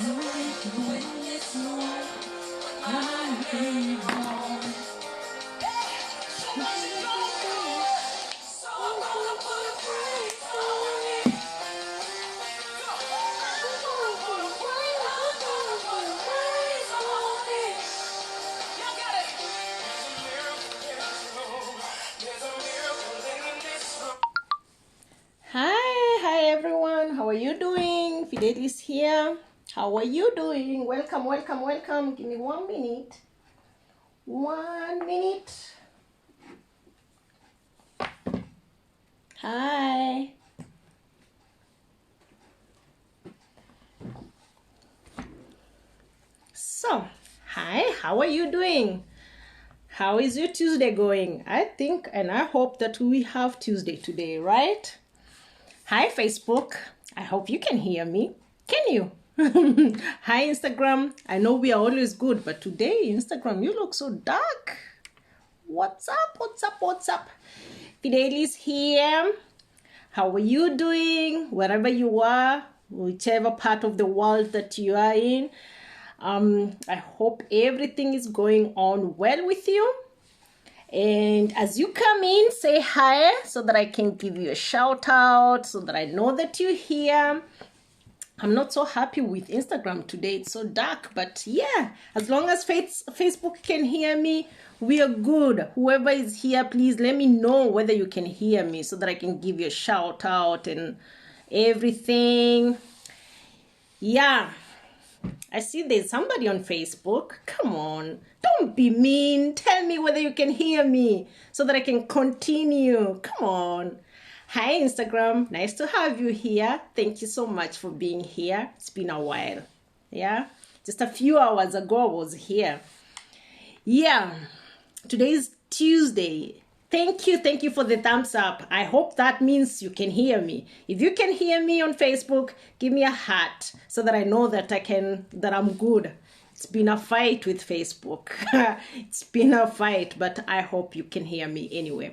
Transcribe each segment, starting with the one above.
Hi everyone. How are you doing? Fidel is here. How are you doing? Welcome, welcome, welcome. Give me 1 minute. 1 minute. Hi. So, hi, how are you doing? How is your Tuesday going? I think and I hope that we have Tuesday today, right? Hi, Facebook. I hope you can hear me. Can you? Hi, Instagram. I know we are always good, but today, Instagram, you look so dark. What's up? What's up? What's up? Fidel is here. How are you doing? Wherever you are, whichever part of the world that you are in. I hope everything is going on well with you. And as you come in, say hi so that I can give you a shout out, so that I know that you're here. I'm not so happy with Instagram today. It's so dark, but yeah, as long as Facebook can hear me, we are good. Whoever is here, please let me know whether you can hear me so that I can give you a shout out and everything. Yeah. I see there's somebody on Facebook. Come on, don't be mean. Tell me whether you can hear me so that I can continue. Come on. Hi, Instagram. Nice to have you here. Thank you so much for being here. It's been a while. Yeah, just a few hours ago I was here. Yeah, today is Tuesday. Thank you for the thumbs up. I hope that means you can hear me. If you can hear me on Facebook, give me a heart so that I know that I'm good. It's been a fight with Facebook. It's been a fight, but I hope you can hear me anyway.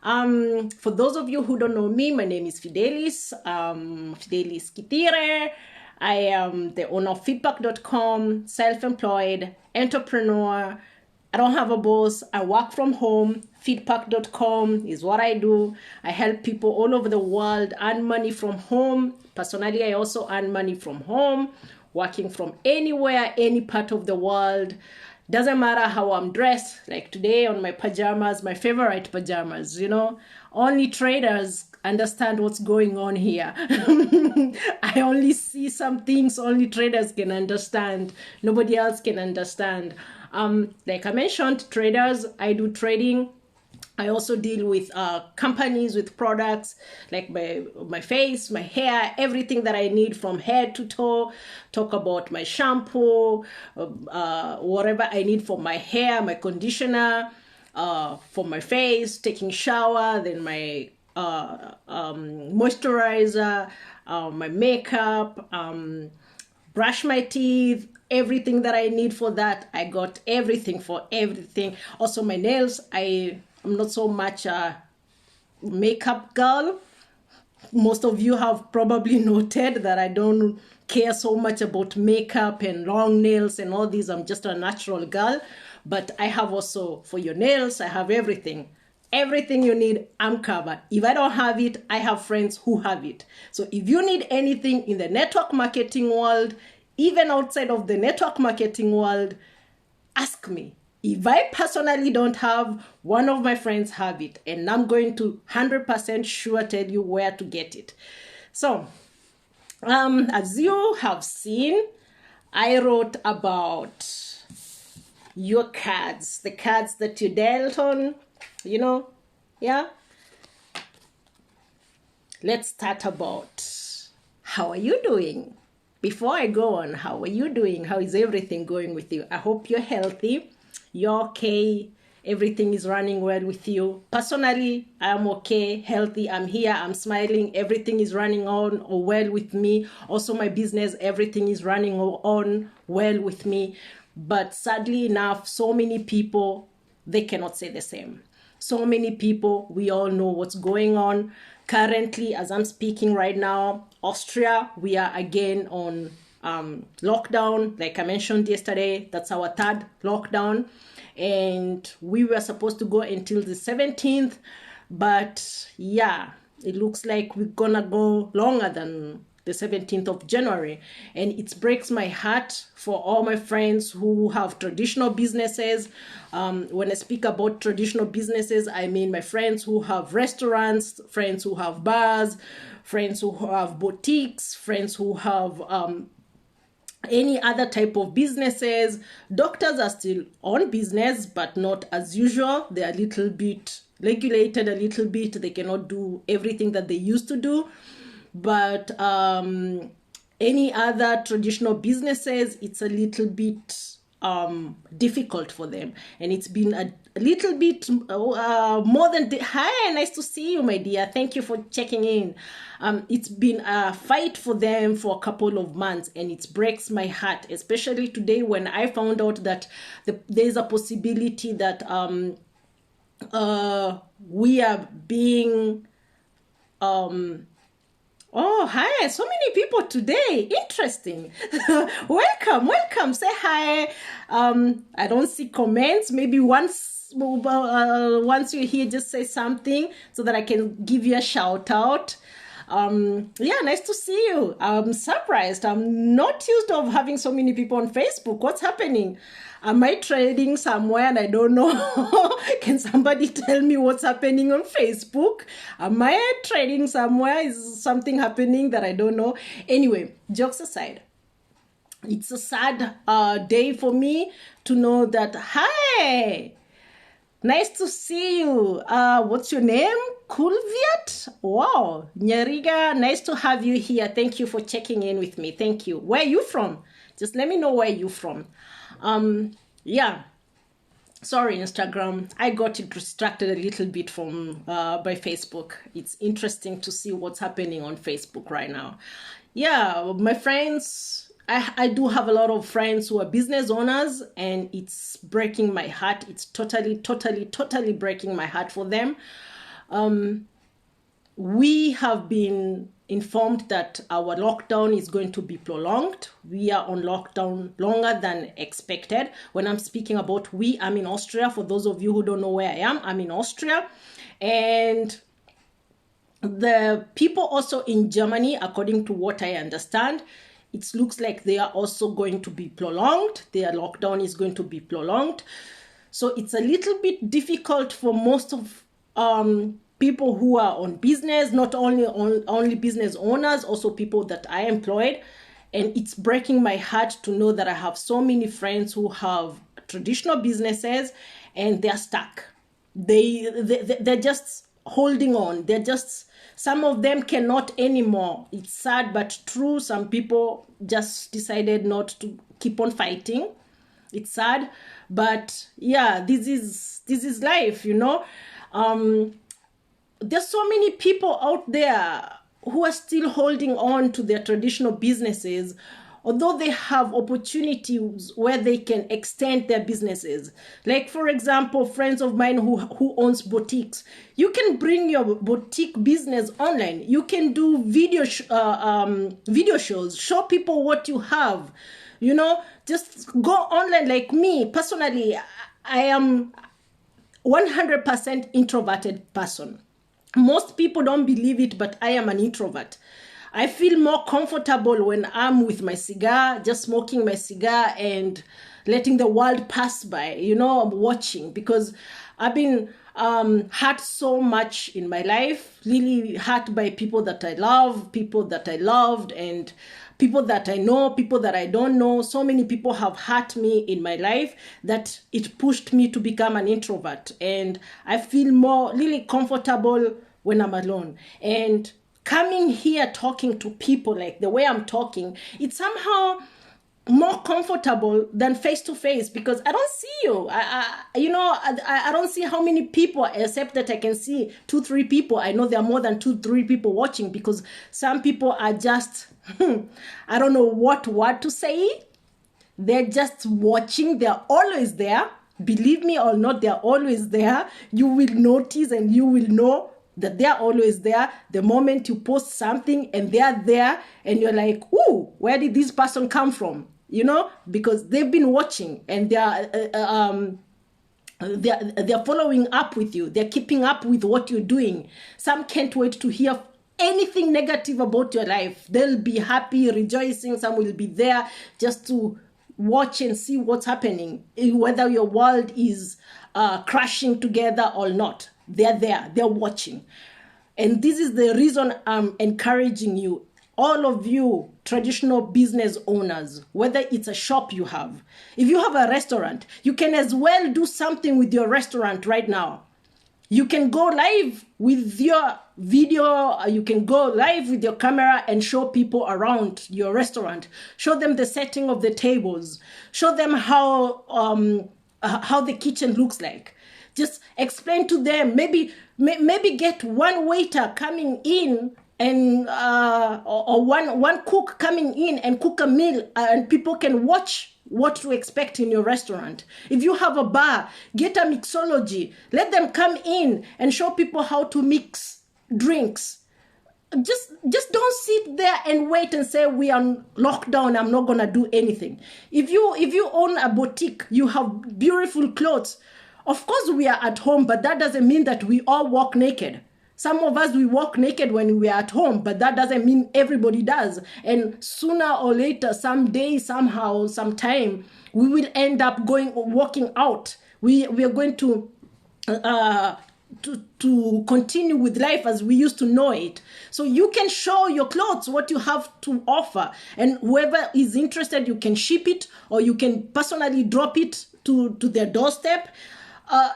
For those of you who don't know me, my name is Fidelis. Fidelis Kitire. I am the owner of Phidpac.com, self-employed, entrepreneur. I don't have a boss. I work from home. Phidpac.com is what I do. I help people all over the world earn money from home. Personally, I also earn money from home, working from anywhere, any part of the world. Doesn't matter how I'm dressed. Like today on my pajamas, my favorite pajamas, Only traders understand what's going on here. I only see some things only traders can understand. Nobody else can understand. Like I mentioned, traders, I do trading. I also deal with companies with products like my face, my hair, everything that I need from head to toe. Talk about my shampoo, whatever I need for my hair, my conditioner, for my face, taking shower, then my moisturizer, my makeup, brush my teeth, everything that I need for that. I got everything for everything. Also my nails, I'm not so much a makeup girl. Most of you have probably noted that I don't care so much about makeup and long nails and all these. I'm just a natural girl. But I have also, for your nails, I have everything. Everything you need, I'm covered. If I don't have it, I have friends who have it. So if you need anything in the network marketing world, even outside of the network marketing world, ask me. If I personally don't have, one of my friends have it, and I'm going to 100% sure tell you where to get it. So, as you have seen, I wrote about your cards, the cards that you dealt on, yeah. Let's start about how are you doing? Before I go on, how are you doing? How is everything going with you? I hope you're healthy. You're okay. Everything is running well with you. Personally, I'm okay, healthy. I'm here. I'm smiling. Everything is running on well with me. Also, my business, everything is running on well with me. But sadly enough, so many people, they cannot say the same. So many people, we all know what's going on. Currently, as I'm speaking right now, Austria, we are again on lockdown. Like I mentioned yesterday, that's our third lockdown. And we were supposed to go until the 17th. But yeah, it looks like we're gonna go longer than the 17th of January. And it breaks my heart for all my friends who have traditional businesses. When I speak about traditional businesses, I mean my friends who have restaurants, friends who have bars, friends who have boutiques, friends who have any other type of businesses. Doctors are still on business, but not as usual. They are a little bit regulated, a little bit. They cannot do everything that they used to do. But any other traditional businesses, it's a little bit difficult for them. And it's been a little bit more than... Hi, nice to see you, my dear. Thank you for checking in. It's been a fight for them for a couple of months, and it breaks my heart, especially today when I found out that there's a possibility that we are being... Oh, hi. So many people today. Interesting. Welcome. Say hi. I don't see comments. Maybe once you're here, just say something so that I can give you a shout out. Yeah, nice to see you. I'm surprised. I'm not used to having so many people on Facebook. What's happening? Am I trading somewhere and I don't know? Can somebody tell me what's happening on Facebook? Am I trading somewhere? Is something happening that I don't know? Anyway, jokes aside, it's a sad day for me to know that, hi, nice to see you. What's your name? Kulviat? Wow. Nyariga, nice to have you here. Thank you for checking in with me. Thank you. Where are you from? Just let me know where you're from. Yeah. Sorry, Instagram. I got distracted a little bit from by Facebook. It's interesting to see what's happening on Facebook right now. Yeah, my friends, I do have a lot of friends who are business owners, and it's breaking my heart. It's totally breaking my heart for them. We have been informed that our lockdown is going to be prolonged. We are on lockdown longer than expected. When I'm speaking about we, I'm in Austria. For those of you who don't know where I am, I'm in Austria. And the people also in Germany, according to what I understand, it looks like they are also going to be prolonged. Their lockdown is going to be prolonged. So it's a little bit difficult for most of people who are on business, not only business owners, also people that I employed. And it's breaking my heart to know that I have so many friends who have traditional businesses and they're stuck. They're just holding on. They're just, some of them cannot anymore. It's sad but true. Some people just decided not to keep on fighting. It's sad, but yeah, this is life, you know. There's so many people out there who are still holding on to their traditional businesses, although they have opportunities where they can extend their businesses. Like, for example, friends of mine who owns boutiques. You can bring your boutique business online. You can do video shows, show people what you have. You know, just go online. Like me, personally, I am 100% introverted person. Most people don't believe it, but I am an introvert. I feel more comfortable when I'm with my cigar, just smoking my cigar and letting the world pass by, you know, watching, because I've been hurt so much in my life, really hurt by people that I love, people that I loved, and people that I know, people that I don't know. So many people have hurt me in my life that it pushed me to become an introvert. And I feel more really comfortable when I'm alone. And coming here talking to people like the way I'm talking, it's somehow more comfortable than face to face, because I don't see you. I don't see how many people, except that I can see 2-3 people. I know there are more than 2-3 people watching, because some people are just, I don't know what word to say. They're just watching. They're always there. Believe me or not, they're always there. You will notice and you will know that they're always there. The moment you post something and they're there and you're like, ooh, Where did this person come from? You know, because they've been watching and they're following up with you. They're keeping up with what you're doing. Some can't wait to hear anything negative about your life. They'll be happy, rejoicing. Some will be there just to watch and see what's happening, whether your world is crashing together or not. They're there, they're watching. And this is the reason I'm encouraging you, all of you traditional business owners, whether it's a shop you have, if you have a restaurant, you can as well do something with your restaurant right now. You can go live with your video, you can go live with your camera and show people around your restaurant. Show them the setting of the tables. Show them how the kitchen looks like. Just explain to them, maybe get one waiter coming in and or one cook coming in and cook a meal, and people can watch what to expect in your restaurant. If you have a bar, get a mixology. Let them come in and show people how to mix drinks. Just don't sit there and wait and say, we are locked down, I'm not gonna do anything. If you own a boutique, you have beautiful clothes. Of course we are at home, but that doesn't mean that we all walk naked. Some of us, we walk naked when we are at home, but that doesn't mean everybody does. And sooner or later, someday, somehow, sometime, we will end up walking out. We are going to continue with life as we used to know it. So you can show your clothes what you have to offer. And whoever is interested, you can ship it or you can personally drop it to their doorstep.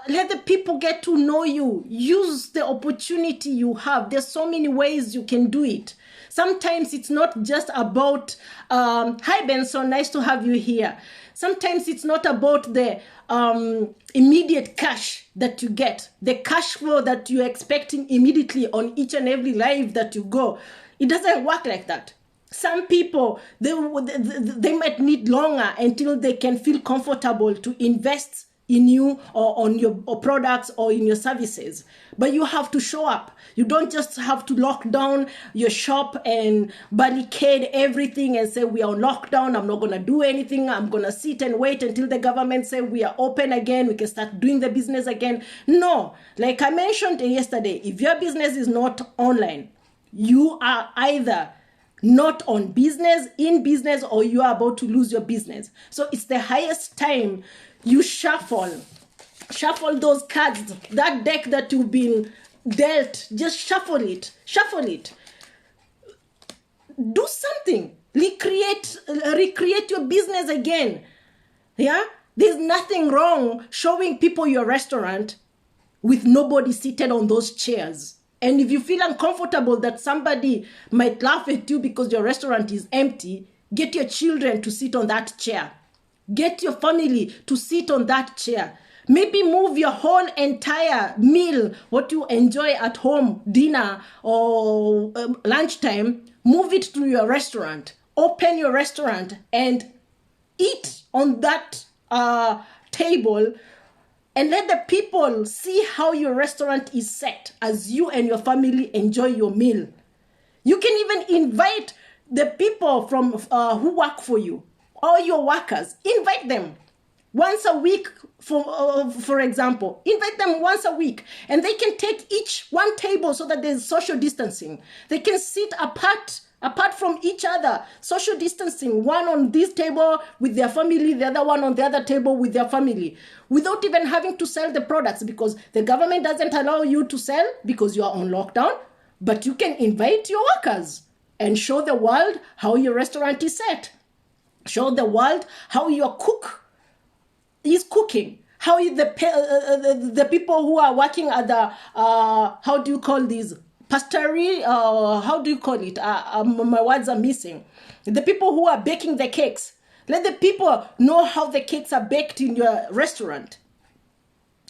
Let the people get to know you. Use the opportunity you have. There's so many ways you can do it. Sometimes it's not just about, hi Benson, nice to have you here. Sometimes it's not about the immediate cash that you get, the cash flow that you're expecting immediately on each and every live that you go. It doesn't work like that. Some people, they might need longer until they can feel comfortable to invest in you or on your products or in your services. But you have to show up. You don't just have to lock down your shop and barricade everything and say, we are on lockdown, I'm not going to do anything, I'm going to sit and wait until the government say we are open again, we can start doing the business again. No, like I mentioned yesterday, if your business is not online, you are either not in business, or you are about to lose your business. So it's the highest time you shuffle those cards, that deck that you've been dealt. Just shuffle it. Do something. Recreate your business again. Yeah, there's nothing wrong showing people your restaurant with nobody seated on those chairs. And if you feel uncomfortable that somebody might laugh at you because your restaurant is empty, get your children to sit on that chair. Get your family to sit on that chair. Maybe move your whole entire meal, what you enjoy at home, dinner or lunchtime, move it to your restaurant. Open your restaurant and eat on that table and let the people see how your restaurant is set as you and your family enjoy your meal. You can even invite the people from who work for you. All your workers, invite them once a week, for example. Invite them once a week, and they can take each one table so that there's social distancing. They can sit apart from each other, social distancing, one on this table with their family, the other one on the other table with their family, without even having to sell the products, because the government doesn't allow you to sell because you are on lockdown. But you can invite your workers and show the world how your restaurant is set. Show the world how your cook is cooking. How the people who are working at the, how do you call these? Pastry, how do you call it? My words are missing. The people who are baking the cakes. Let the people know how the cakes are baked in your restaurant.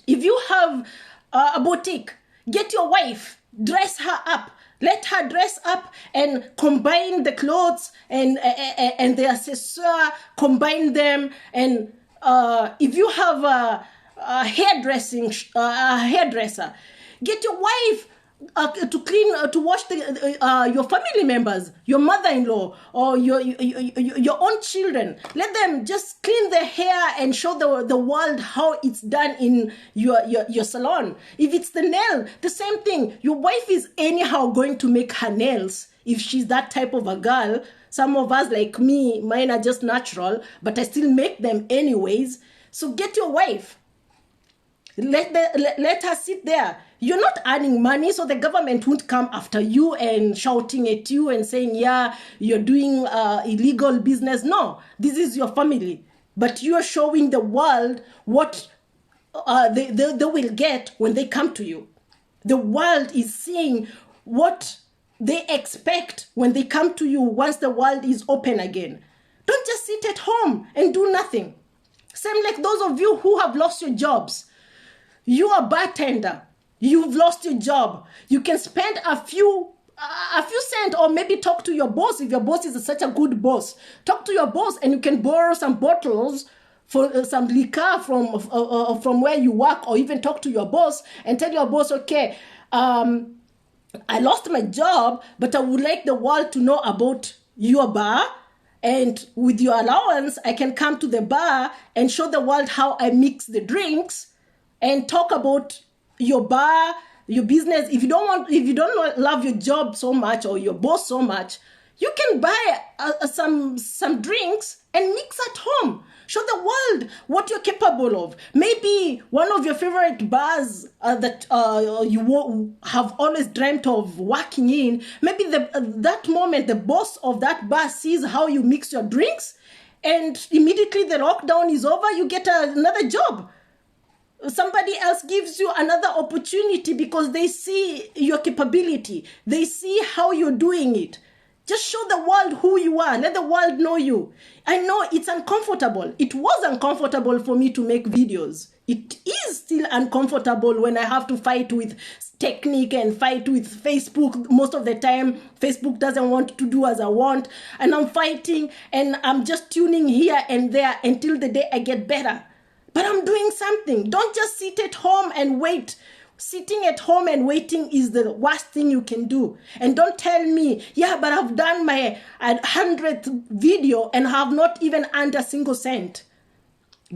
If you have a boutique, get your wife, dress her up. Let her dress up and combine the clothes and the accessoire, combine them. And if you have a hairdresser, get your wife to clean, to wash your family members, your mother-in-law, or your own children. Let them just clean their hair and show the world how it's done in your salon. If it's the nail, the same thing. Your wife is anyhow going to make her nails if she's that type of a girl. Some of us, like me, mine are just natural, but I still make them anyways. So get your wife. Let her sit there. You're not earning money, so the government won't come after you and shouting at you and saying, yeah, you're doing illegal business. No, this is your family. But you're showing the world what they will get when they come to you. The world is seeing what they expect when they come to you once the world is open again. Don't just sit at home and do nothing. Same like those of you who have lost your jobs. You are a bartender. You've lost your job. You can spend a few cents, or maybe talk to your boss. If your boss is such a good boss, talk to your boss and you can borrow some bottles for some liquor from where you work, or even talk to your boss and tell your boss, okay, I lost my job, but I would like the world to know about your bar. And with your allowance, I can come to the bar and show the world how I mix the drinks and talk about your bar, your business. If you don't love your job so much or your boss so much, you can buy some drinks and mix at home. Show the world what you're capable of. Maybe one of your favorite bars that you have always dreamt of working in, maybe that moment the boss of that bar sees how you mix your drinks, and immediately the lockdown is over, you get another job. Somebody else gives you another opportunity because they see your capability. They see how you're doing it. Just show the world who you are. Let the world know you. I know it's uncomfortable. It was uncomfortable for me to make videos. It is still uncomfortable when I have to fight with technique and fight with Facebook. Most of the time, Facebook doesn't want to do as I want. And I'm fighting and I'm just tuning here and there until the day I get better. But I'm doing something. Don't just sit at home and wait. Sitting at home and waiting is the worst thing you can do. And don't tell me, yeah, but I've done my 100th video and have not even earned a single cent.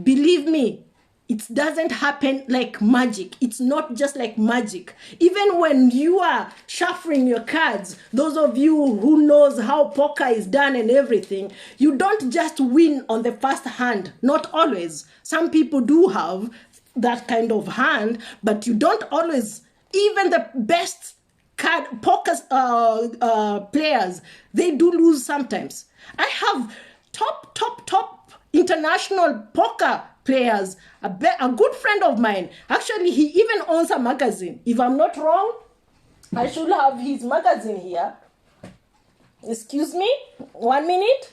Believe me, it doesn't happen like magic. It's not just like magic. Even when you are shuffling your cards, those of you who knows how poker is done and everything, you don't just win on the first hand. Not always. Some people do have that kind of hand, but you don't always. Even the best poker players, they do lose sometimes. I have top international poker players. A good friend of mine, actually, he even owns a magazine. If I'm not wrong, I should have his magazine here. Excuse me, 1 minute.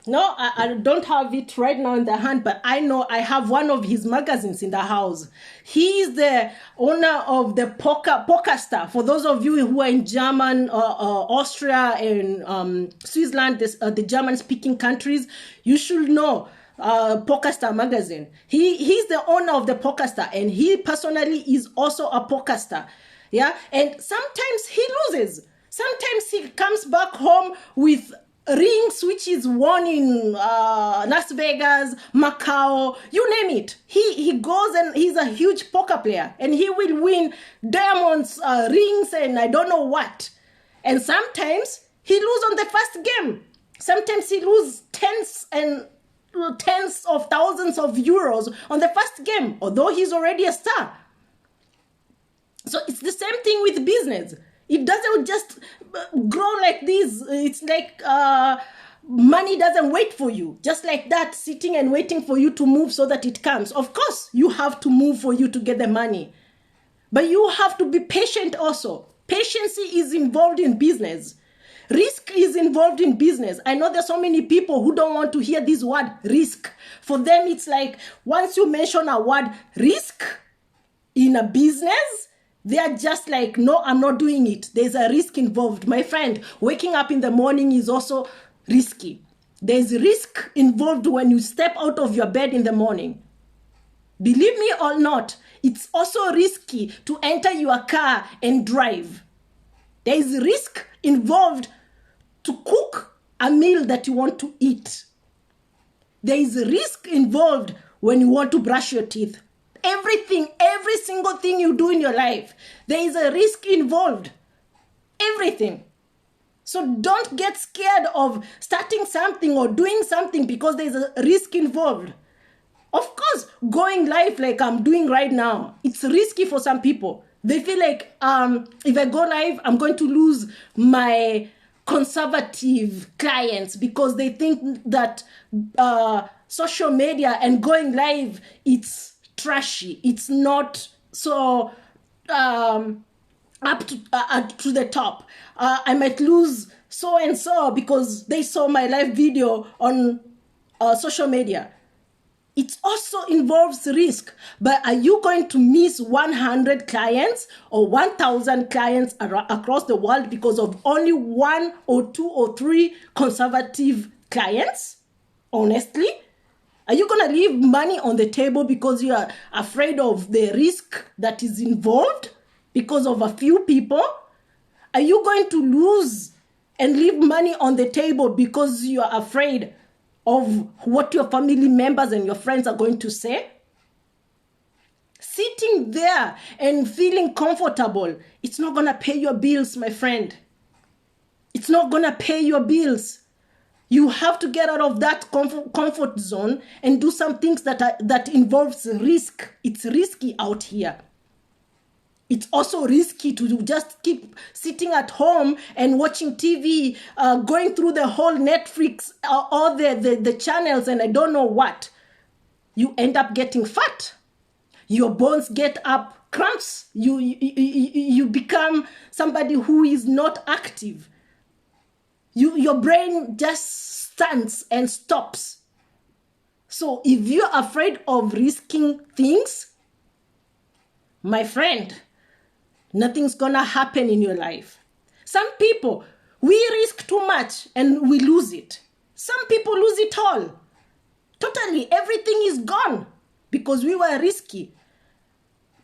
No, I don't have it right now in the hand, but I know I have one of his magazines in the house. He is the owner of the Poker Star. For those of you who are in German, Austria, and Switzerland, the German-speaking countries, you should know Poker Star magazine. He's the owner of the Poker Star, and he personally is also a poker star. Yeah, and sometimes he loses. Sometimes he comes back home with rings which is won in Las Vegas, Macau, you name it. He goes and he's a huge poker player and he will win diamonds, rings, and I don't know what. And sometimes he lose on the first game. Sometimes he lose tens of thousands of euros on the first game, although he's already a star. So it's the same thing with business. It doesn't just grow like this. It's like money doesn't wait for you. Just like that, sitting and waiting for you to move so that it comes. Of course, you have to move for you to get the money. But you have to be patient also. Patience is involved in business. Risk is involved in business. I know there's so many people who don't want to hear this word risk. For them, it's like once you mention a word risk in a business, they are just like, no, I'm not doing it. There's a risk involved. My friend, waking up in the morning is also risky. There's risk involved when you step out of your bed in the morning. Believe me or not, it's also risky to enter your car and drive. There is risk involved to cook a meal that you want to eat. There is risk involved when you want to brush your teeth. Everything, every single thing you do in your life, there is a risk involved. Everything. So don't get scared of starting something or doing something because there's a risk involved. Of course, going live like I'm doing right now, it's risky for some people. They feel like if I go live, I'm going to lose my conservative clients because they think that social media and going live, it's trashy. It's not so up to the top. I might lose so and so because they saw my live video on social media. It also involves risk. But are you going to miss 100 clients or 1,000 clients across the world because of only 1 or 2 or 3 conservative clients? Honestly? Are you going to leave money on the table because you are afraid of the risk that is involved because of a few people? Are you going to lose and leave money on the table because you are afraid of what your family members and your friends are going to say? Sitting there and feeling comfortable, it's not going to pay your bills, my friend. It's not going to pay your bills. You have to get out of that comfort zone and do some things that involves risk. It's risky out here. It's also risky to just keep sitting at home and watching TV, going through the whole Netflix, all the channels and I don't know what. You end up getting fat. Your bones get up cramps. You become somebody who is not active. Your brain just stands and stops. So if you're afraid of risking things, my friend, nothing's gonna happen in your life. Some people, we risk too much and we lose it. Some people lose it all. Totally, everything is gone because we were risky.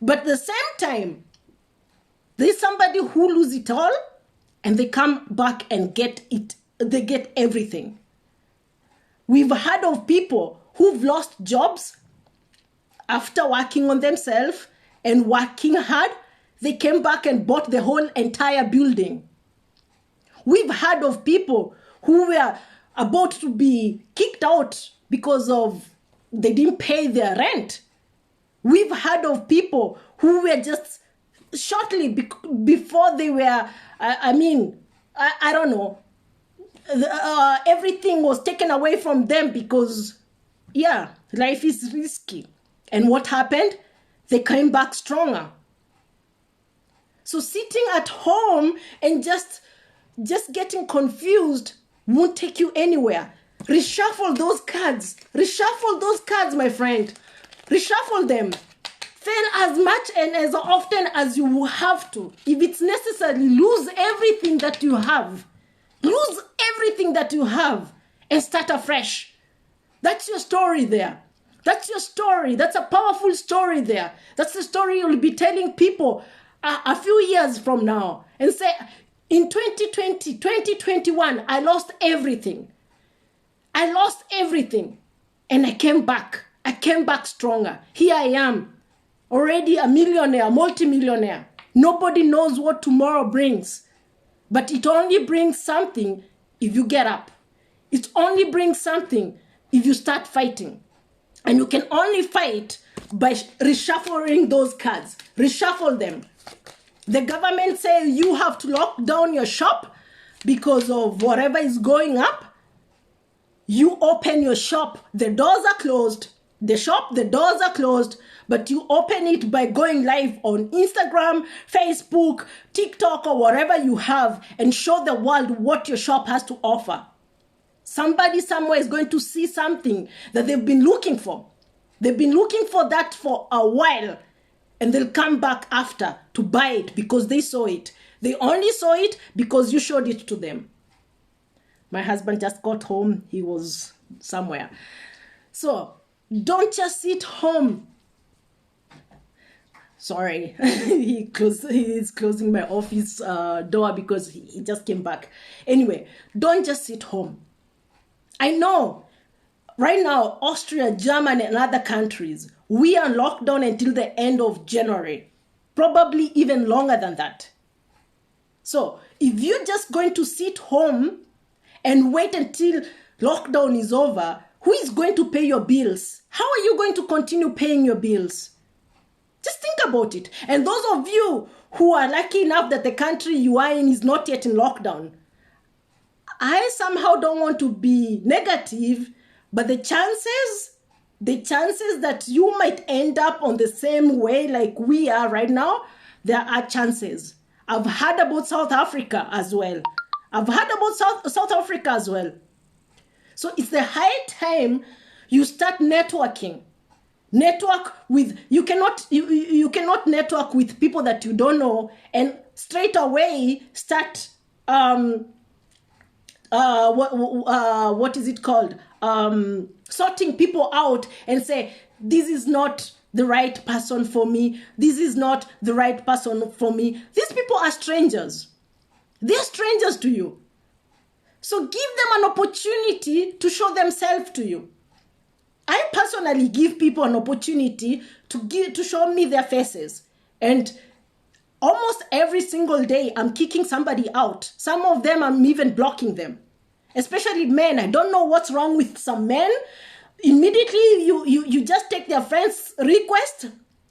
But at the same time, there's somebody who lose it all and they come back and get it. They get everything. We've heard of people who've lost jobs after working on themselves and working hard. They came back and bought the whole entire building. We've heard of people who were about to be kicked out because of they didn't pay their rent. We've heard of people who were just shortly before they were, I don't know, everything was taken away from them because, life is risky. And what happened? They came back stronger. So sitting at home and just getting confused won't take you anywhere. Reshuffle those cards. Reshuffle those cards, my friend. Reshuffle them. Fail as much and as often as you have to. If it's necessary, lose everything that you have. Lose everything that you have and start afresh. That's your story there. That's your story. That's a powerful story there. That's the story you'll be telling people a few years from now and say, in 2020, 2021, I lost everything. I lost everything and I came back. I came back stronger. Here I am, already a millionaire, multimillionaire. Nobody knows what tomorrow brings, but it only brings something if you get up. It only brings something if you start fighting. And you can only fight by reshuffling those cards. Reshuffle them. The government says you have to lock down your shop because of whatever is going up. You open your shop. The doors are closed. The shop, the doors are closed, but you open it by going live on Instagram, Facebook, TikTok, or whatever you have, and show the world what your shop has to offer. Somebody somewhere is going to see something that they've been looking for. They've been looking for that for a while, and they'll come back after to buy it because they saw it. They only saw it because you showed it to them. My husband just got home. He was somewhere. So don't just sit home. Sorry, he's closing my office door because he just came back. Anyway, don't just sit home. I know right now, Austria, Germany, and other countries, we are locked down until the end of January, probably even longer than that. So if you're just going to sit home and wait until lockdown is over, who is going to pay your bills? How are you going to continue paying your bills? Just think about it. And those of you who are lucky enough that the country you are in is not yet in lockdown, I somehow don't want to be negative, but the chances that you might end up on the same way like we are right now, there are chances. I've heard about South Africa as well. South Africa as well. So it's the high time you start networking. Network with, you cannot network with people that you don't know and straight away start what is it called? Sorting people out and say, this is not the right person for me. This is not the right person for me. These people are strangers. They're strangers to you. So give them an opportunity to show themselves to you. I personally give people an opportunity to show me their faces. And almost every single day, I'm kicking somebody out. Some of them, I'm even blocking them. Especially men. I don't know what's wrong with some men. Immediately, you just take their friend's request.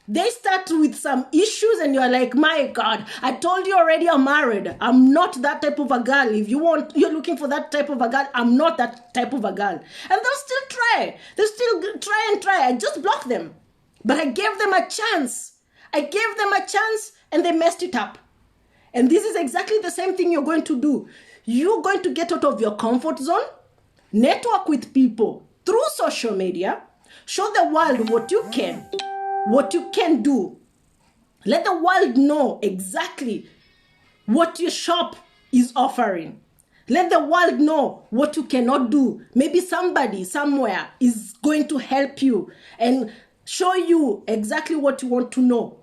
They start with some issues and you're like, my God, I told you already I'm married. I'm not that type of a girl. If you're looking for that type of a girl, I'm not that type of a girl. And they'll still try. They'll still try. I just blocked them. But I gave them a chance. And they messed it up. And this is exactly the same thing you're going to do. You're going to get out of your comfort zone, network with people through social media, show the world what you can do. Let the world know exactly what your shop is offering. Let the world know what you cannot do. Maybe somebody somewhere is going to help you and show you exactly what you want to know.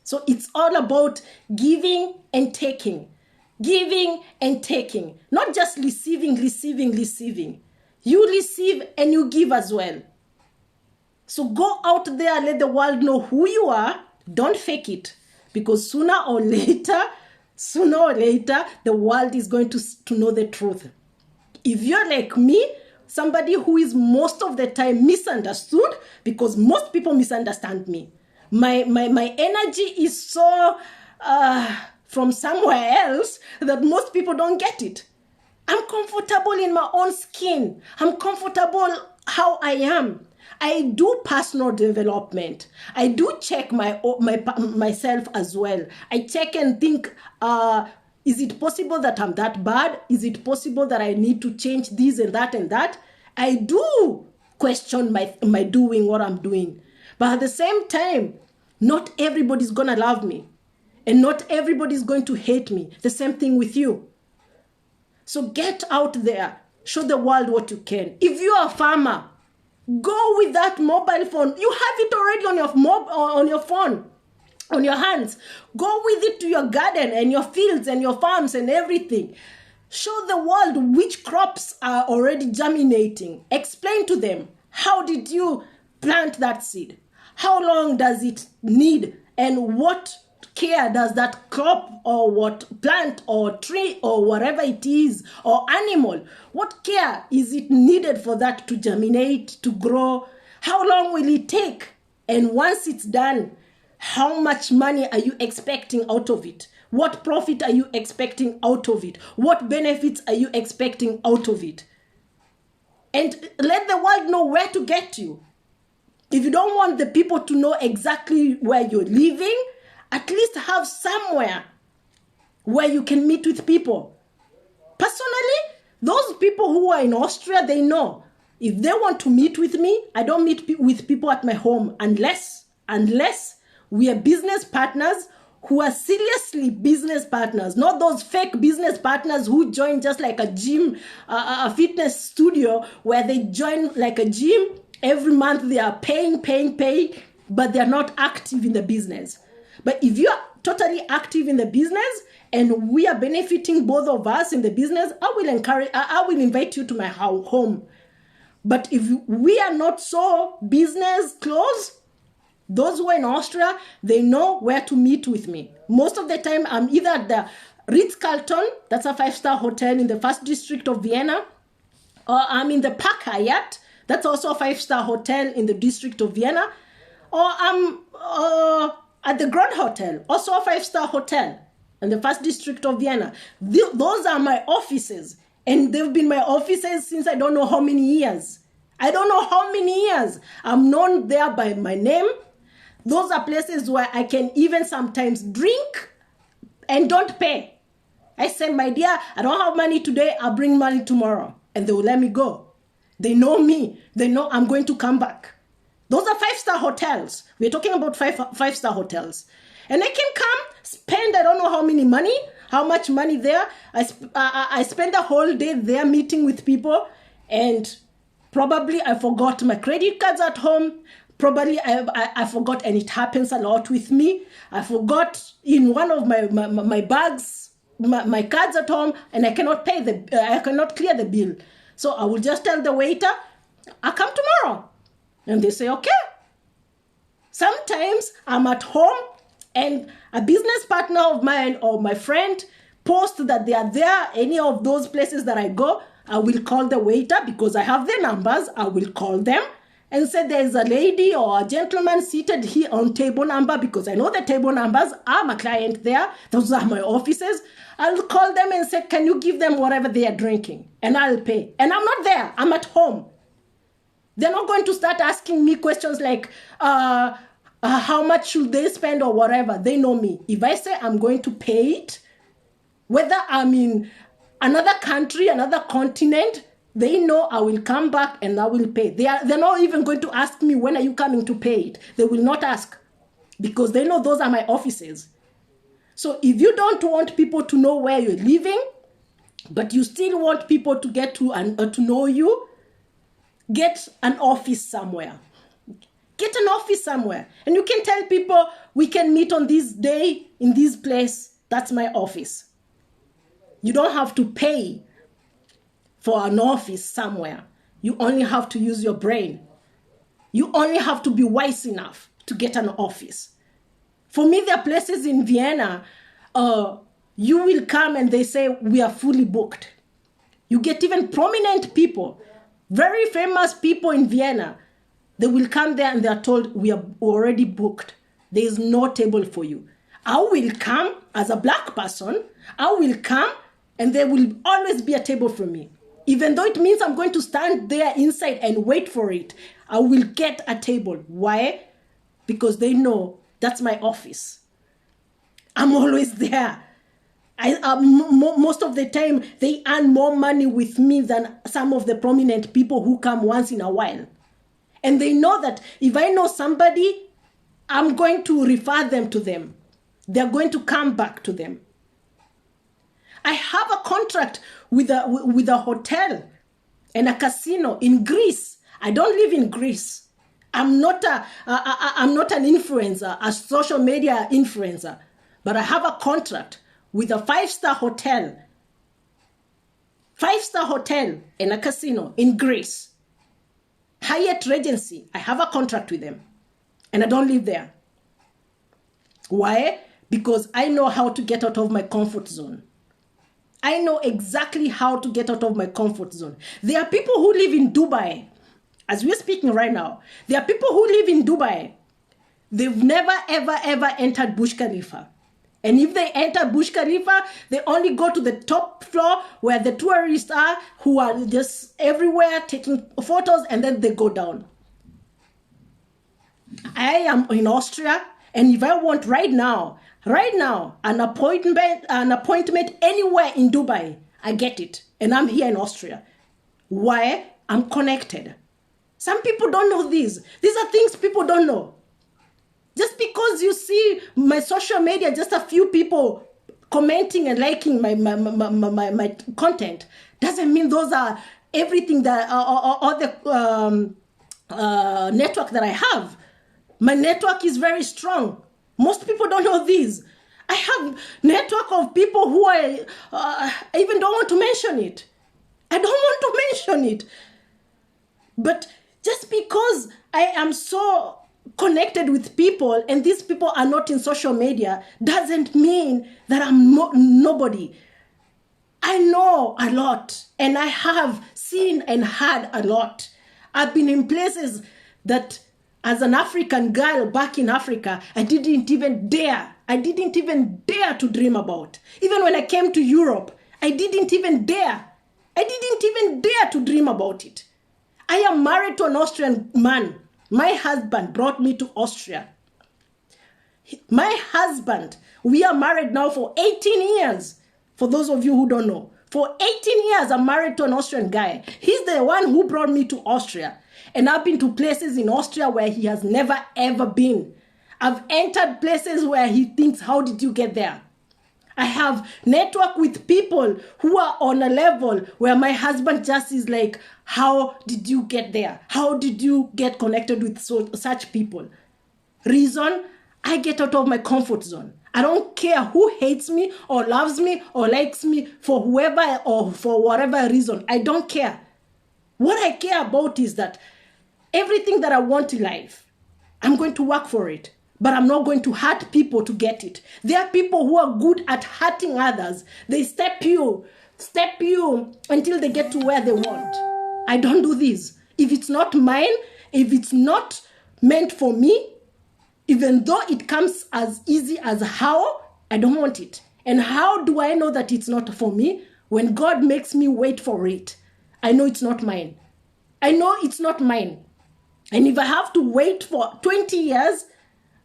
So it's all about giving and taking. Giving and taking. Not just receiving. You receive and you give as well. So go out there, let the world know who you are. Don't fake it. Because sooner or later, the world is going to know the truth. If you're like me, somebody who is most of the time misunderstood, because most people misunderstand me. My energy is so from somewhere else that most people don't get it. I'm comfortable in my own skin. I'm comfortable how I am. I do personal development. I do check myself as well. I check and think, is it possible that I'm that bad? Is it possible that I need to change this and that and that? I do question my doing, what I'm doing. But at the same time, not everybody's going to love me. And not everybody's going to hate me. The same thing with you. So get out there. Show the world what you can. If you're a farmer, go with that mobile phone. You have it already on your phone, on your hands. Go with it to your garden and your fields and your farms and everything. Show the world which crops are already germinating. Explain to them, how did you plant that seed? How long does it need? And what care does that crop or what plant or tree or whatever it is or animal, what care is it needed for that to germinate, to grow? How long will it take? And once it's done, how much money are you expecting out of it? What profit are you expecting out of it? What benefits are you expecting out of it? And let the world know where to get you. If you don't want the people to know exactly where you're living, at least have somewhere where you can meet with people. Personally, those people who are in Austria, they know. If they want to meet with me, I don't meet with people at my home unless we are business partners who are seriously business partners, not those fake business partners who join just like a gym, a fitness studio where they join like a gym. Every month they are paying, but they're not active in the business. But if you are totally active in the business and we are benefiting both of us in the business, I will invite you to my home. But if we are not so business close, those who are in Austria, they know where to meet with me. Most of the time, I'm either at the Ritz-Carlton, that's a 5-star hotel in the 1st district of Vienna, or I'm in the Park Hyatt, that's also a 5-star hotel in the district of Vienna, or I'm at the Grand Hotel, also a 5-star hotel in the 1st district of Vienna. Those are my offices, and they've been my offices since I don't know how many years. I'm known there by my name. Those are places where I can even sometimes drink and don't pay. I say, my dear, I don't have money today, I'll bring money tomorrow. And they will let me go. They know me. They know I'm going to come back. Those are 5-star hotels. We're talking about five-star hotels. And I can come, spend I don't know how much money there. I spend the whole day there meeting with people, and probably I forgot my credit cards at home. Probably I forgot, and it happens a lot with me. I forgot in one of my bags, my cards at home, and I cannot clear the bill. So I will just tell the waiter, I'll come tomorrow. And they say, okay. Sometimes I'm at home and a business partner of mine or my friend posts that they are there, any of those places that I go. I will call the waiter because I have their numbers. I will call them and say there's a lady or a gentleman seated here on table number, because I know the table numbers. I'm a client there. Those are my offices. I'll call them and say, can you give them whatever they are drinking? And I'll pay. And I'm not there. I'm at home. They're not going to start asking me questions like, how much should they spend or whatever. They know me. If I say I'm going to pay it, whether I'm in another country, another continent, they know I will come back and I will pay. They're not even going to ask me, when are you coming to pay it? They will not ask, because they know those are my offices. So if you don't want people to know where you're living, but you still want people to get to know you, get an office somewhere. Get an office somewhere. And you can tell people, we can meet on this day in this place. That's my office. You don't have to pay for an office somewhere. You only have to use your brain. You only have to be wise enough to get an office. For me, there are places in Vienna, you will come and they say, we are fully booked. You get even prominent people, very famous people in Vienna. They will come there and they are told, we are already booked. There is no table for you. I will come as a black person. I will come and there will always be a table for me. Even though it means I'm going to stand there inside and wait for it, I will get a table. Why? Because they know that's my office. I'm always there. Most of the time, they earn more money with me than some of the prominent people who come once in a while. And they know that if I know somebody, I'm going to refer them to them. They're going to come back to them. I have a contract with a hotel and a casino in Greece. I don't live in Greece. I'm not an influencer, a social media influencer, but I have a contract with a 5-star hotel. 5-star hotel and a casino in Greece. Hyatt Regency, I have a contract with them and I don't live there. Why? Because I know how to get out of my comfort zone. I know exactly how to get out of my comfort zone. There are people who live in Dubai. As we're speaking right now, there are people who live in Dubai. They've never, ever, ever entered Burj Khalifa. And if they enter Burj Khalifa, they only go to the top floor where the tourists are, who are just everywhere taking photos, and then they go down. I am in Austria, and if I want right now, an appointment anywhere in Dubai, I get it. And I'm here in Austria. Why? I'm connected. Some people don't know these. These are things people don't know. Just because you see my social media, just a few people commenting and liking my content, doesn't mean those are everything that all the network that I have. My network is very strong. Most people don't know this. I have network of people who I even don't want to mention it. I don't want to mention it. But just because I am so connected with people and these people are not in social media doesn't mean that I'm nobody. I know a lot and I have seen and heard a lot. I've been in places that as an African girl back in Africa, I didn't even dare to dream about. Even when I came to Europe, I didn't even dare to dream about it. I am married to an Austrian man. My husband brought me to Austria. My husband, we are married now for 18 years. For those of you who don't know, for 18 years, I'm married to an Austrian guy. He's the one who brought me to Austria. And I've been to places in Austria where he has never, ever been. I've entered places where he thinks, how did you get there? I have networked with people who are on a level where my husband just is like, how did you get there? How did you get connected with such people? Reason, I get out of my comfort zone. I don't care who hates me or loves me or likes me for whoever or for whatever reason. I don't care. What I care about is that everything that I want in life, I'm going to work for it. But I'm not going to hurt people to get it. There are people who are good at hurting others. They step you until they get to where they want. I don't do this. If it's not mine, if it's not meant for me, even though it comes as easy as how, I don't want it. And how do I know that it's not for me? When God makes me wait for it, I know it's not mine. I know it's not mine. And if I have to wait for 20 years,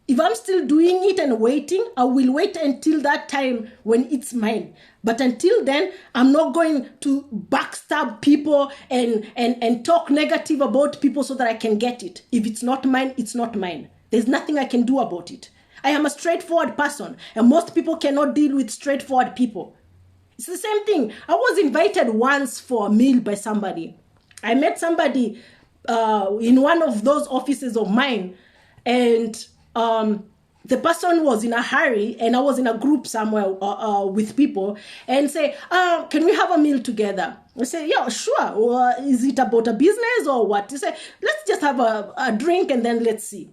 if I'm still doing it and waiting, I will wait until that time when it's mine. But until then, I'm not going to backstab people and talk negative about people so that I can get it. If it's not mine, it's not mine. There's nothing I can do about it. I am a straightforward person, and most people cannot deal with straightforward people. It's the same thing. I was invited once for a meal by somebody. I met somebody in one of those offices of mine, and the person was in a hurry, and I was in a group somewhere with people, and say, can we have a meal together? I say, yeah, sure. Is it about a business or what? He said, let's just have a drink and then let's see.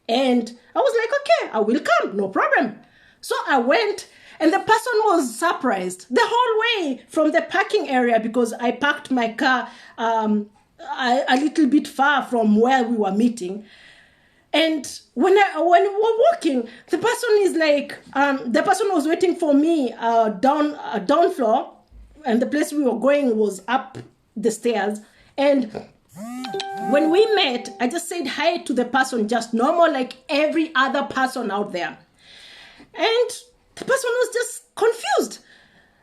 And I was like, okay, I will come, no problem. So I went, and the person was surprised the whole way from the parking area, because I parked my car a little bit far from where we were meeting. And when we were walking, the person is like, the person was waiting for me down floor, and the place we were going was up the stairs. And when we met, I just said hi to the person, just normal, like every other person out there. And the person was just confused.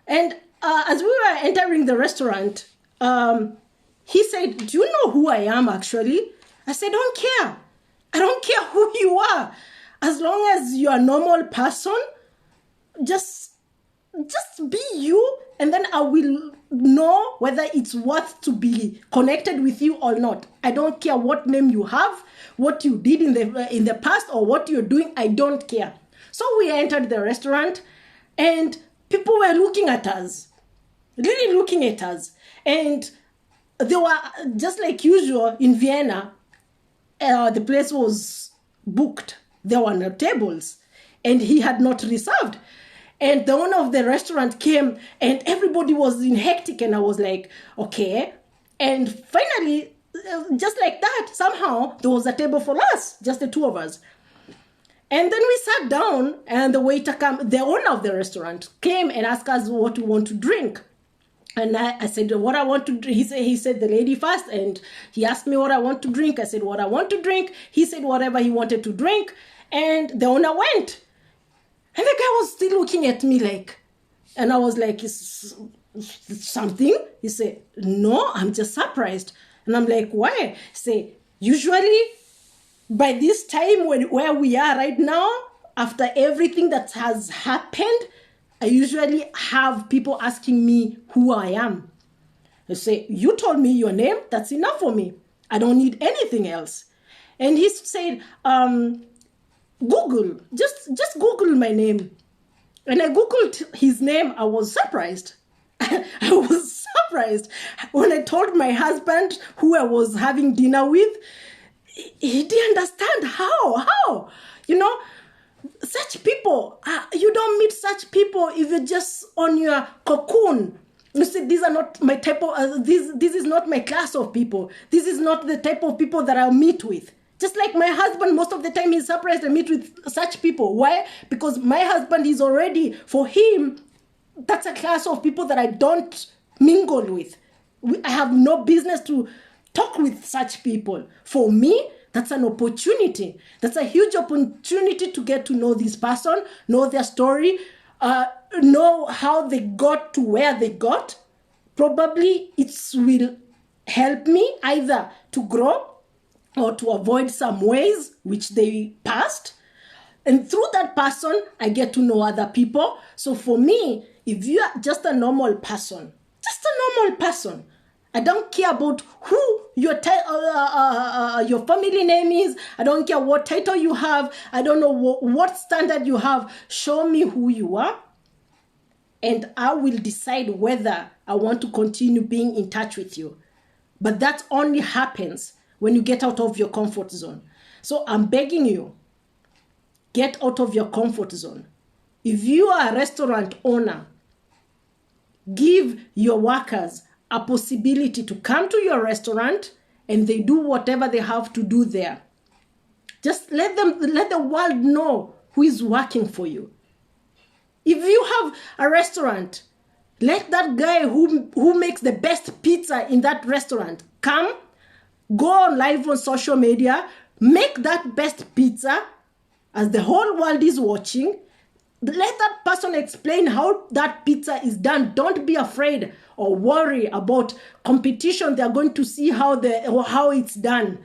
And as we were entering the restaurant, he said, do you know who I am actually? I said, don't care. I don't care who you are. As long as you're a normal person, just be you, and then I will know whether it's worth to be connected with you or not. I don't care what name you have, what you did in the past, or what you're doing. I don't care. So we entered the restaurant, and people were looking at us, really looking at us. And they were, just like usual in Vienna, the place was booked. There were no tables, and he had not reserved. And the owner of the restaurant came, and everybody was in hectic, and I was like, okay. And finally, just like that, somehow there was a table for us, just the two of us. And then we sat down, and the waiter came, the owner of the restaurant came and asked us what we want to drink. And I said, what I want to drink. He said the lady first, and he asked me what I want to drink. I said, what I want to drink. He said whatever he wanted to drink. And the owner went. And the guy was still looking at me like, and I was like, is something? He said, no, I'm just surprised. And I'm like, why? He said, usually by this time where we are right now, after everything that has happened, I usually have people asking me who I am. I say, you told me your name, that's enough for me. I don't need anything else. And he said, Google, just Google my name. And I Googled his name. I was surprised. I was surprised. When I told my husband who I was having dinner with, he didn't understand how, you know, such people, you don't meet such people if you're just on your cocoon. You see, these are not my type of, this is not my class of people. This is not the type of people that I'll meet with. Just like my husband, most of the time he's surprised I meet with such people. Why? Because my husband is already, for him, that's a class of people that I don't mingle with. I have no business to talk with such people. For me, that's an opportunity. That's a huge opportunity to get to know this person, know their story, know how they got to where they got. Probably it will help me either to grow or to avoid some ways which they passed. And through that person, I get to know other people. So for me, if you are just a normal person, I don't care about who your family name is. I don't care what title you have. I don't know what standard you have. Show me who you are, and I will decide whether I want to continue being in touch with you. But that only happens when you get out of your comfort zone. So I'm begging you, get out of your comfort zone. If you are a restaurant owner, give your workers a possibility to come to your restaurant and they do whatever they have to do there. Just let the world know who is working for you. If you have a restaurant, let that guy who makes the best pizza in that restaurant come, go live on social media, make that best pizza as the whole world is watching. Let that person explain how that pizza is done. Don't be afraid or worry about competition. They're going to see how it's done.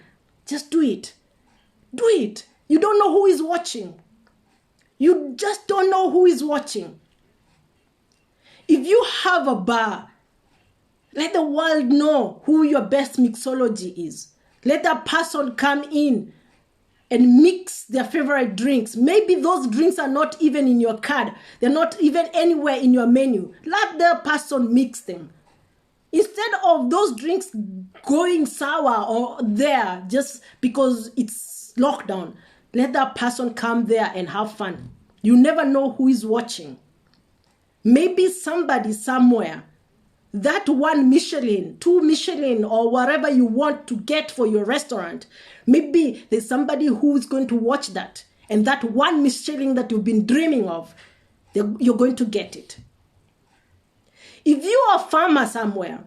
Just do it. Do it. You don't know who is watching. You just don't know who is watching. If you have a bar, let the world know who your best mixology is. Let that person come in and mix their favorite drinks. Maybe those drinks are not even in your card. They're not even anywhere in your menu. Let the person mix them. Instead of those drinks going sour or there just because it's lockdown, let that person come there and have fun. You never know who is watching. Maybe somebody somewhere, that one Michelin, 2 Michelin, or whatever you want to get for your restaurant, maybe there's somebody who is going to watch that. And that one Michelin that you've been dreaming of, you're going to get it. If you are a farmer somewhere,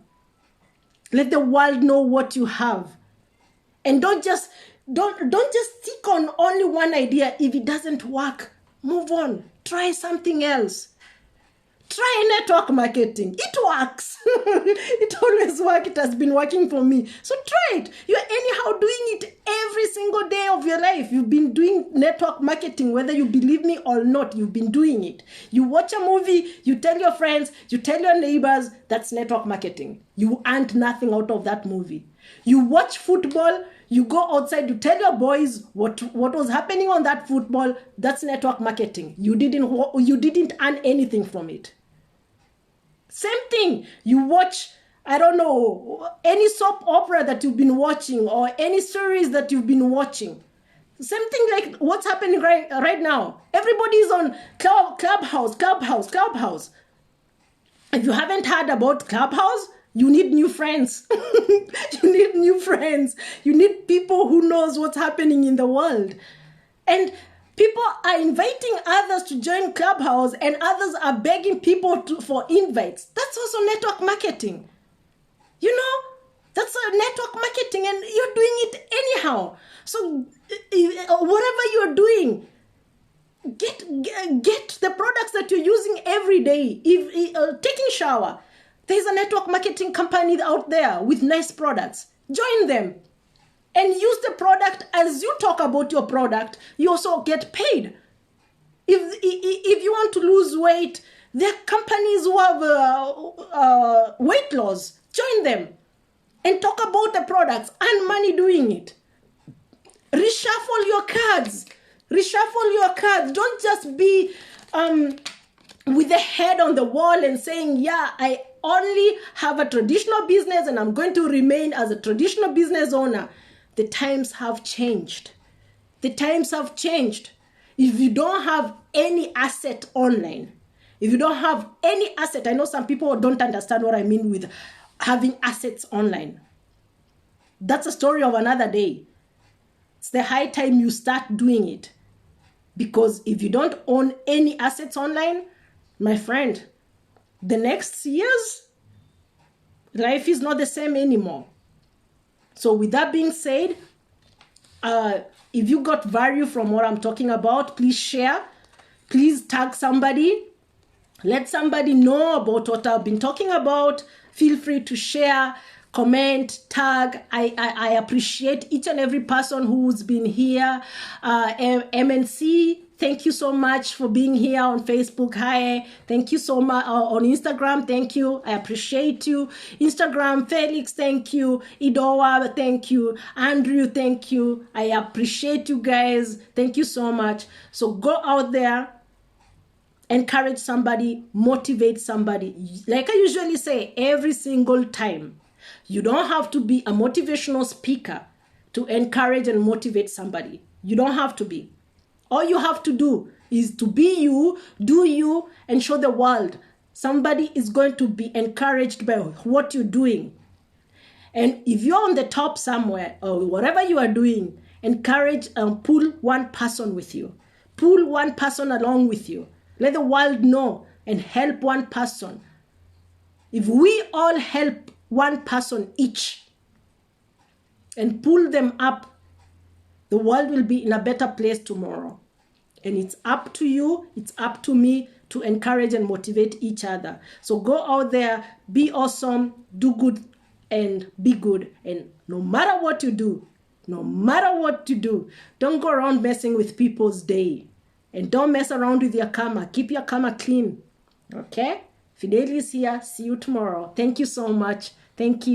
let the world know what you have. And don't just stick on only one idea. If it doesn't work, move on. Try something else. Try network marketing. It works. It always works. It has been working for me. So try it. You're anyhow doing it every single day of your life. You've been doing network marketing, whether you believe me or not. You've been doing it. You watch a movie, you tell your friends, you tell your neighbors, that's network marketing. You earned nothing out of that movie. You watch football, you go outside, you tell your boys what was happening on that football, that's network marketing. You didn't earn anything from it. Same thing, you watch, I don't know, any soap opera that you've been watching or any series that you've been watching. Same thing like what's happening right now. Everybody's on Clubhouse. If you haven't heard about Clubhouse, you need new friends. You need new friends. You need people who knows what's happening in the world. And People are inviting others to join Clubhouse and others are begging people for invites. That's also network marketing. You know, that's a network marketing and you're doing it anyhow. So whatever you're doing, get the products that you're using every day. If taking shower, there's a network marketing company out there with nice products. Join them and use the product. As you talk about your product, you also get paid. If you want to lose weight, there are companies who have weight loss. Join them and talk about the products. Earn money doing it. Reshuffle your cards. Reshuffle your cards. Don't just be with the head on the wall and saying, yeah, I only have a traditional business and I'm going to remain as a traditional business owner. The times have changed. The times have changed. If you don't have any asset online, if you don't have any asset, I know some people don't understand what I mean with having assets online. That's a story of another day. It's the high time you start doing it. Because if you don't own any assets online, my friend, the next years, life is not the same anymore. So with that being said, if you got value from what I'm talking about, please share. Please tag somebody. Let somebody know about what I've been talking about. Feel free to share, comment, tag. I appreciate each and every person who's been here. MNC, thank you so much for being here on Facebook. Hi, thank you so much. On Instagram, thank you. I appreciate you. Instagram, Felix, thank you. Idowa, thank you. Andrew, thank you. I appreciate you guys. Thank you so much. So go out there, encourage somebody, motivate somebody. Like I usually say every single time, you don't have to be a motivational speaker to encourage and motivate somebody. You don't have to be. All you have to do is to be you, do you, and show the world. Somebody is going to be encouraged by what you're doing. And if you're on the top somewhere or whatever you are doing, encourage and pull one person with you. Pull one person along with you. Let the world know and help one person. If we all help one person each and pull them up, the world will be in a better place tomorrow. And it's up to you, it's up to me to encourage and motivate each other. So go out there, be awesome, do good, and be good. And no matter what you do, don't go around messing with people's day. And don't mess around with your karma. Keep your karma clean. Okay? Fidelis here. See you tomorrow. Thank you so much. Thank you.